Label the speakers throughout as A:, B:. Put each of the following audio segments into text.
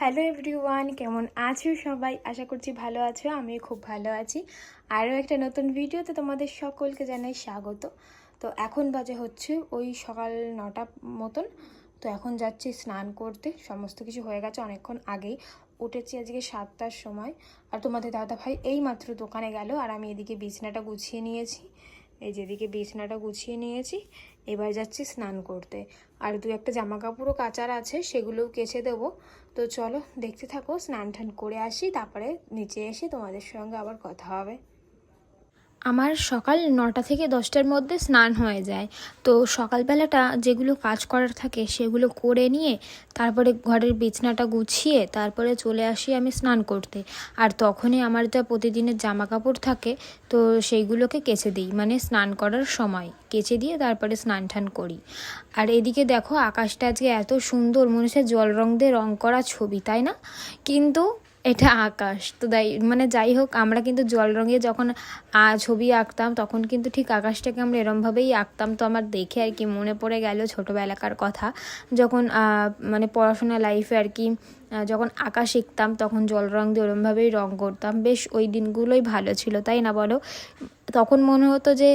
A: Hello everyone, কেমন আছো সবাই? আশা করছি ভালো আছো। আমি খুব ভালো আছি। আরও একটা নতুন ভিডিওতে তোমাদের সকলকে জানাই স্বাগত। তো এখন বাজে হচ্ছে ওই সকাল 9টা মতন। তো এখন যাচ্ছি স্নান করতে। সমস্ত কিছু হয়ে গেছে, অনেকক্ষণ আগেই উঠেছি আজকে 7টার সময়। আর তোমাদের দাদা ভাই এই মাত্র দোকানে গেল, আর আমি এদিকে বিছনাটা গুছিয়ে নিয়েছি। এই যেদিকে বিছনাটা গুছিয়ে নিয়েছি, এবার যাচ্ছি স্নান করতে। আর দু একটা জামা কাপড়ও কাচার আছে, সেগুলোও কেচে দেবো। তো চলো দেখতে থাকো, স্নান টান করে আসি, তারপরে নিচে এসে তোমাদের সঙ্গে আবার কথা হবে। আমার সকাল 9টা থেকে 10টার মধ্যে স্নান হয়ে যায়। তো সকালবেলাটা যেগুলো কাজ করার থাকে সেগুলো করে নিয়ে তারপরে ঘরের বিছনাটা গুছিয়ে তারপরে চলে আসি আমি স্নান করতে। আর তখনই আমার যা প্রতিদিনের জামা কাপড় থাকে তো সেইগুলোকে কেচে দিই, মানে স্নান করার সময় কেচে দিয়ে তারপরে স্নান টান করি। আর এদিকে দেখো, আকাশটা আজকে এত সুন্দর, মনে হচ্ছে জল রং দিয়ে রং করা ছবি, তাই না? কিন্তু এটা আকাশ তো যাই হোক, আমরা কিন্তু জল রঙে যখন ছবি আঁকতাম তখন কিন্তু ঠিক আকাশটাকে আমরা এরমভাবেই আঁকতাম। তো আমার দেখে আর কি মনে পড়ে গেল ছোটোবেলাকার কথা, যখন পড়াশোনা লাইফে আর কি যখন আঁকা শিখতাম তখন জল রং দিয়ে ওরমভাবেই রং করতাম। বেশ ওই দিনগুলোই ভালো ছিল, তাই না বলো? তখন মনে হতো যে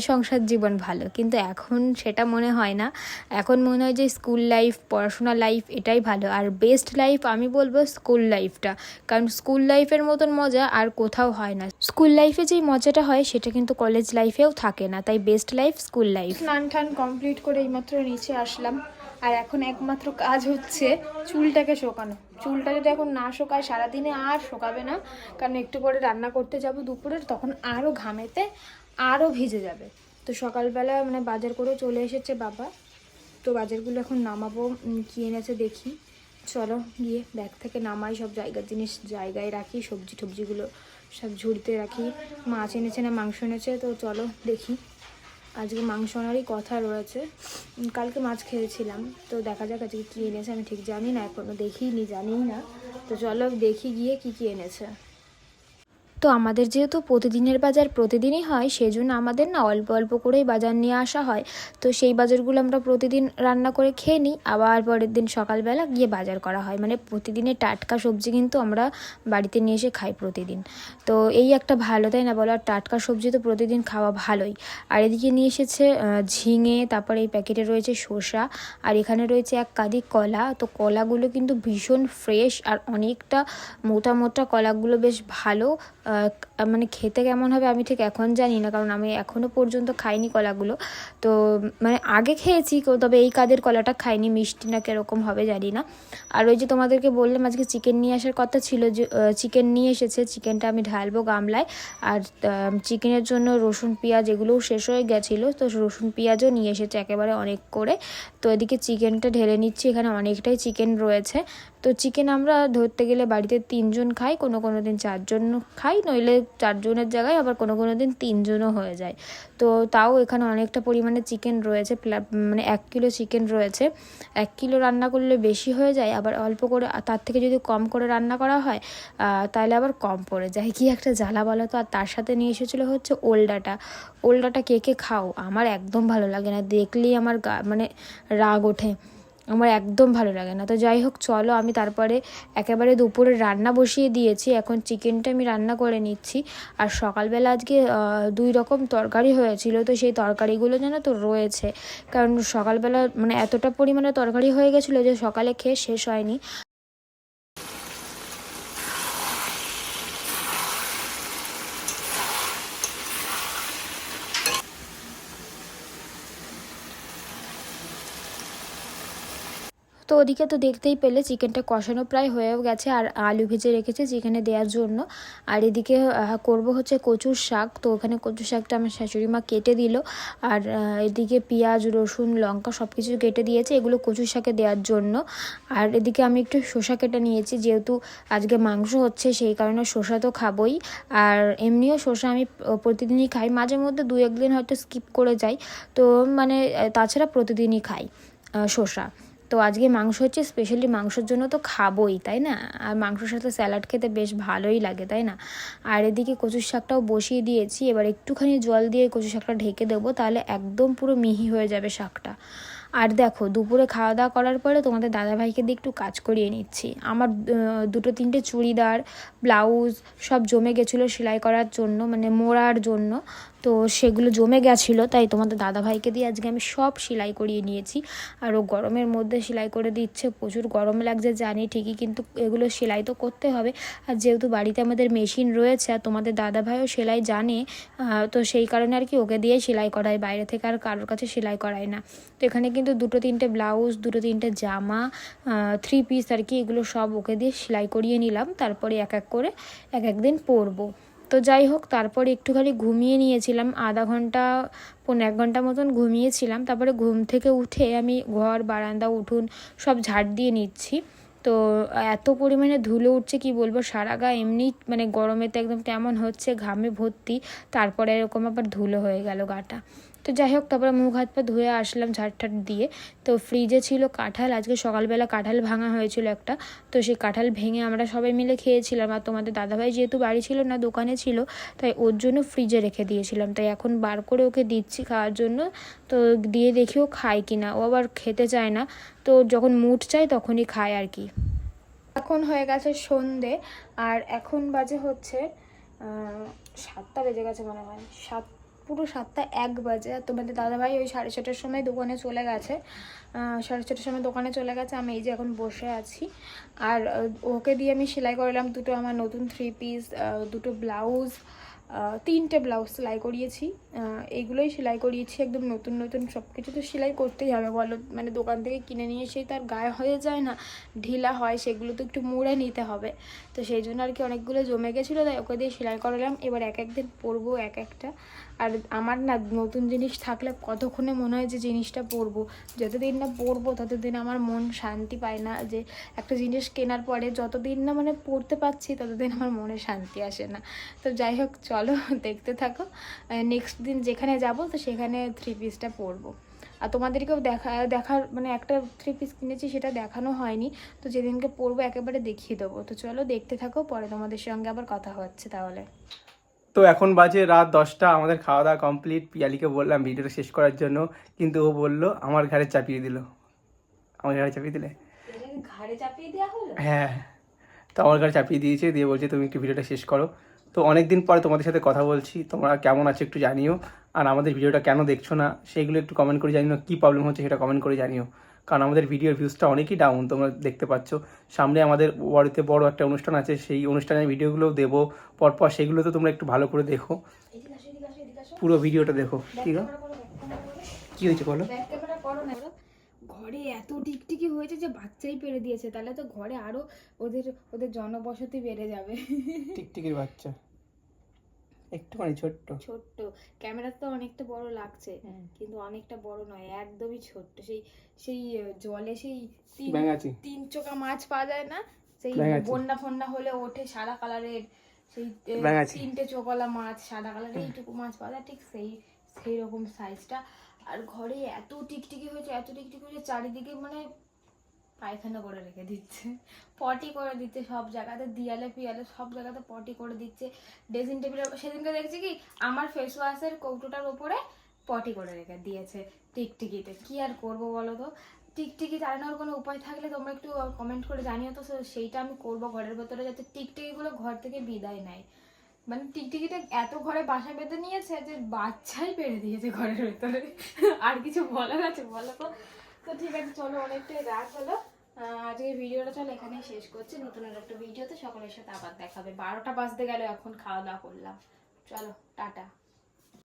A: সংসার জীবন ভালো, কিন্তু এখন সেটা মনে হয় না। এখন মনে হয় যে স্কুল লাইফ, পড়াশোনা লাইফ এটাই ভালো। আর বেস্ট লাইফ আমি বলবো স্কুল লাইফটা, কারণ স্কুল লাইফের মতন মজা আর কোথাও হয় না। স্কুল লাইফে যেই মজাটা হয় সেটা কিন্তু কলেজ লাইফেও থাকে না, তাই বেস্ট লাইফ স্কুল লাইফ। স্নান টান কমপ্লিট করে এইমাত্র নিচে আসলাম, আর এখন একমাত্র কাজ হচ্ছে চুলটাকে শোকানো। চুলটা যদি এখন না শোকায় সারাদিনে আর শোকাবে না, কারণ একটু পরে রান্না করতে যাব দুপুরের, তখন আরও ঘামেতে আরও ভিজে যাবে। তো সকালবেলা বাজার করে চলে এসেছে বাবা, তো বাজারগুলো এখন নামাবো। কী এনেছে দেখি, চলো গিয়ে ব্যাগ থেকে নামাই, সব জায়গার জিনিস জায়গায় রাখি, সবজি টবজিগুলো সব ঝুড়িতে রাখি। মাছ এনেছে না মাংস এনেছে, তো চলো দেখি। আজকে মাংস আনারই কথা রয়েছে, কালকে মাছ খেয়েছিলাম, তো দেখা যাক আজকে কী এনেছে। আমি ঠিক জানি না, এখনও দেখিনি, জানিই না। তো চলো দেখি গিয়ে কী এনেছে। তো আমাদের যেহেতু প্রতিদিনের বাজার প্রতিদিনই হয়, সেই জন্য আমাদের না অল্প অল্প করেই বাজার নিয়ে আসা হয়। তো সেই বাজারগুলো আমরা প্রতিদিন রান্না করে খেয়ে নিই, আবার পরের দিন সকালবেলা গিয়ে বাজার করা হয়। প্রতিদিনের টাটকা সবজি কিন্তু আমরা বাড়িতে নিয়ে এসে খাই প্রতিদিন। তো এই একটা ভালো, তাই না বলো? আর টাটকা সবজি তো প্রতিদিন খাওয়া ভালোই। আর এদিকে নিয়ে এসেছে ঝিঙে, তারপরে এই প্যাকেটে রয়েছে শসা, আর এখানে রয়েছে এক কাঁদি কলা। তো কলাগুলো কিন্তু ভীষণ ফ্রেশ আর অনেকটা মোটা মোটা কলাগুলো, বেশ ভালো। খেতে কেমন হবে আমি ঠিক এখন জানি না, কারণ আমি এখনও পর্যন্ত খাইনি কলাগুলো। তো আগে খেয়েছি, তবে এই কাদের কলাটা খাইনি, মিষ্টি না কীরকম হবে জানি না। আর ওই যে তোমাদেরকে বললাম আজকে চিকেন নিয়ে আসার কথা ছিল, যে চিকেন নিয়ে এসেছে। চিকেনটা আমি ঢালবো গামলায়। আর চিকেনের জন্য রসুন পেঁয়াজ এগুলোও শেষ হয়ে গেছিলো, তো রসুন পেঁয়াজও নিয়ে এসেছে একেবারে অনেক করে। তো এদিকে চিকেনটা ঢেলে নিচ্ছি, এখানে অনেকটাই চিকেন রয়েছে। তো চিকেন আমরা ধরতে গেলে বাড়িতে 3জন খাই, কোনো দিন 4জন খাই, নইলে 4জনের জায়গায় আবার কোনো দিন 3জনও হয়ে যায়। তো তাও এখানে অনেকটা পরিমাণে চিকেন রয়েছে, 1 কিলো চিকেন রয়েছে। 1 কিলো রান্না করলে বেশি হয়ে যায়, আবার অল্প করে তার থেকে যদি কম করে রান্না করা হয় তাহলে আবার কম পড়ে যায়, কি একটা জ্বালা বলো তো। আর তার সাথে নিয়ে এসেছিলো হচ্ছে ওলডাটা। কে খাও? আমার একদম ভালো লাগে না, দেখলেই আমার রাগ ওঠে, আমার একদম ভালো লাগে না। তো যাই হোক, চলো আমি তারপরে একেবারে দুপুরে রান্না বসিয়ে দিয়েছি, এখন চিকেনটা আমি রান্না করে নিচ্ছি। আর সকালবেলা আজকে 2 রকম তরকারি হয়েছিল, তো সেই তরকারিগুলো যেন তো রয়েছে, কারণ সকালবেলা এতটা পরিমাণে তরকারি হয়ে গেছিলো যে সকালে খেয়ে শেষ হয়নি। তো ওদিকে তো দেখতেই পেলে চিকেনটা কষানো প্রায় হয়েও গেছে, আর আলু ভেজে রেখেছে চিকেনে দেওয়ার জন্য। আর এদিকে করব হচ্ছে কচুর শাক। তো ওখানে কচুর শাকটা আমার শাশুড়ি মা কেটে দিল, আর এদিকে পেঁয়াজ রসুন লঙ্কা সব কিছু কেটে দিয়েছে এগুলো কচুর শাকে দেওয়ার জন্য। আর এদিকে আমি একটু শসা কেটে নিয়েছি, যেহেতু আজকে মাংস হচ্ছে সেই কারণে শসা তো খাবই। আর এমনিও শসা আমি প্রতিদিনই খাই, মাঝে মধ্যে 2-1 দিন হয়তো স্কিপ করে যাই, তো তাছাড়া প্রতিদিনই খাই শসা। তো আজকে মাংস হচ্ছে, স্পেশালি মাংসের জন্য তো খাবোই, তাই না? আর মাংসের সাথে স্যালাড খেতে বেশ ভালোই লাগে, তাই না? আর এদিকে কচুর শাকটাও বসিয়ে দিয়েছি, এবার একটুখানি জল দিয়ে কচুর শাকটা ঢেকে দেবো, তাহলে একদম পুরো মিহি হয়ে যাবে শাকটা। আর দেখো দুপুরে খাওয়া দাওয়া করার পরে তোমাদের দাদাভাইকে দিয়ে একটু কাজ করিয়ে নিচ্ছি। আমার 2-3টে চুড়িদার ব্লাউজ সব জমে গেছিলো সেলাই করার জন্য, মানে মোড়ার জন্য, তো সেগুলো জমে গেছিলো, তাই তোমাদের দাদাভাইকে দিয়ে আজকে আমি সব সেলাই করিয়ে নিয়েছি। আর ও গরমের মধ্যে সেলাই করে দিচ্ছে, প্রচুর গরম লাগছে জানি ঠিকই, কিন্তু এগুলো সেলাই তো করতে হবে। আর যেহেতু বাড়িতে আমাদের মেশিন রয়েছে আর তোমাদের দাদাভাইও সেলাই জানে, তো সেই কারণে আর কি ওকে দিয়ে সেলাই করায়, বাইরে থেকে আর কারোর কাছে সেলাই করায় না। তো এখানে কিন্তু 2-3টে ব্লাউজ, 2-3টে জামা, 3 পিস আর কি, এগুলো সব ওকে দিয়ে সেলাই করিয়ে নিলাম। তারপরে এক এক করে এক এক দিন পরবো। তো যাই হোক, তারপরে একটুখানি ঘুমিয়ে নিয়েছিলাম, আধা ঘন্টা 1 ঘন্টা মতন ঘুমিয়েছিলাম। তারপরে ঘুম থেকে উঠে আমি ঘর বারান্দা উঠোন সব ঝাড় দিয়ে নিচ্ছি। তো এত পরিমাণে ধুলো উঠছে কি বলবো, সারা গা এমনি মানে গরমেতে একদম কেমন হচ্ছে, ঘামে ভর্তি, তারপরে এরকম আবার ধুলো হয়ে গেল গাটা। তো যাই হোক, তারপরে মুখ হাত পা ধুয়ে আসলাম ঝাড় দিয়ে। তো ফ্রিজে ছিল কাঁঠাল, আজকে সকালবেলা কাঁঠাল ভাঙা হয়েছিল একটা, তো সেই কাঁঠাল ভেঙে আমরা সবাই মিলে খেয়েছিলাম। আর তোমাদের দাদাভাই যেহেতু বাড়ি ছিল না, দোকানে ছিল, তাই ওর জন্য ফ্রিজে রেখে দিয়েছিলাম। তাই এখন বার করে ওকে দিচ্ছি খাওয়ার জন্য। তো দিয়ে দেখিও খায় কিনা, ও আবার খেতে চায় না, তো যখন মুড চায় তখনই খায় আর কি। এখন হয়ে গেছে সন্ধে, আর এখন বাজে হচ্ছে 7টা বেজে গেছে মনে হয়, পুরো 7টা 1 বাজে। আর তোমাদের দাদাভাই ওই 6:30টার সময় দোকানে চলে গেছে, 6:30টার সময় দোকানে চলে গেছে। আমি এই যে এখন বসে আছি, আর ওকে দিয়ে আমি সেলাই করলাম 2টো আমার নতুন 3 পিস, 2টো ব্লাউজ, 3টে ব্লাউজ সেলাই করিয়েছি। এইগুলোই সেলাই করিয়েছি, একদম নতুন নতুন সব কিছু তো সেলাই করতেই হবে বলো, মানে দোকান থেকে কিনে নিয়ে এসেই তার গায়ে হয়ে যায় না, ঢিলা হয়, সেগুলো তো একটু মুড়ে নিতে হবে। তো সেই জন্য আর কি অনেকগুলো জমে গেছিলো, তাই ওকে দিয়ে সেলাই করালাম। এবার এক একদিন পরবো এক একটা। আর আমার না নতুন জিনিস থাকলে কতক্ষণে মনে হয় যে জিনিসটা পরবো, যতদিন না পরবো ততদিন আমার মন শান্তি পায় না। যে একটা জিনিস কেনার পরে যতদিন না মানে পরতে পারছি ততদিন আমার মনে শান্তি আসে না। তো যাই হোক, চলো দেখতে থাকো। নেক্সট দিন যেখানে যাব তো সেখানে 3 পিসটা পরবো। আর তোমাদেরকেও দেখার মানে একটা 3 পিস কিনেছি সেটা দেখানো হয়নি, তো যেদিনকে পরবো একেবারে দেখিয়ে দেবো। তো চলো দেখতে থাকো, পরে তোমাদের সঙ্গে আবার কথা হচ্ছে তাহলে।
B: তো এখন বাজে রাত 10টা, আমাদের খাওয়া দাওয়া কমপ্লিট। পিয়ালিকে বললাম ভিডিওটা শেষ করার জন্য, কিন্তু ও বললো আমার ঘাড়ে চাপিয়ে দিল। আমার ঘাড়ে চাপিয়ে দিলে?
A: ঘাড়ে চাপিয়ে দেওয়া হলো?
B: হ্যাঁ, তো আমার ঘাড়ে চাপিয়ে দিয়েছে, দিয়ে বলছে তুমি একটু ভিডিওটা শেষ করো। তো অনেক দিন পরে তোমাদের সাথে কথা বলছি, তোমরা কেমন আছো একটু জানিও। আর আমাদের ভিডিওটা কেন দেখছো না সেগুলো একটু কমেন্ট করে জানিও, কী প্রবলেম হচ্ছে সেটা কমেন্ট করে জানিও। কারণ আমাদের ভিডিওর ভিউজটা অনেকই ডাউন, তোমরা দেখতে পাচ্ছ। সামনে আমাদের বাড়িতে বড় একটা অনুষ্ঠান আছে, সেই অনুষ্ঠানের ভিডিওগুলোও দেবো পরপর, সেগুলো তো তোমরা একটু ভালো করে দেখো, পুরো ভিডিওটা দেখো। কী গো, কী হয়েছে বলো?
A: ঘরে এত টিকটিকি হয়েছে যে বাচ্চাই পেরে দিয়েছে, তাহলে তো ঘরে আরো ওদের ওদের জনবসতি বেড়ে যাবে।
B: টিকটিকির বাচ্চা একটুখানি ছোট্ট
A: ক্যামেরা তো অনেকটা বড় লাগছে, কিন্তু অনেকটা বড় নয়, একদমই ছোট্ট। সেই সেই জলে সেই 3 চোখা মাছ পাওয়া যায় না, সেই বন্যা ফন্যা হলে ওঠে সাদা কালারের, সেই 3টে চোখওয়ালা মাছ সাদা কালারের, এইটুকু মাছ পাওয়া যায়, ঠিক সেই রকম সাইজটা। আর ঘরে এত টিকটিকি হয়েছে, চারিদিকে মানে পায়খানা করে রেখে দিচ্ছে, পটি করে দিচ্ছে সব জায়গাতে, দিয়ালে পিয়ালে সব জায়গাতে পটি করে দিচ্ছে। ড্রেসিং টেবিলে সেদিনকে দেখছি কি আমার ফেস ওয়াশের কৌটোটার উপরে পটি করে রেখে দিয়েছে টিকটিকিতে। কি আর করবো বলো তো, টিকটিকি তাড়ানোর কোনো উপায় থাকলে তোমরা একটু কমেন্ট করে জানিও তো, সেইটা আমি করবো ঘরের ভেতরে, যাতে টিকটিকিগুলো ঘর থেকে বিদায় নেয়। মানে টিকটিকিটা এত ঘরে বাসা বেঁধে নিয়েছে যে বাচ্চাই পেরে দিয়েছে ঘরের ভেতরে। আর কিছু বলার আছে বলো তো? তো ঠিক আছে, চলো অনেকটাই রাত হলো, আজকের ভিডিওটা চলো এখানেই শেষ করছি। নতুন একটা ভিডিওতে সকলের সাথে আবার দেখাবে। 12টা বাজতে গেল, এখন খাওয়া দাওয়া করলাম। চলো টাটা।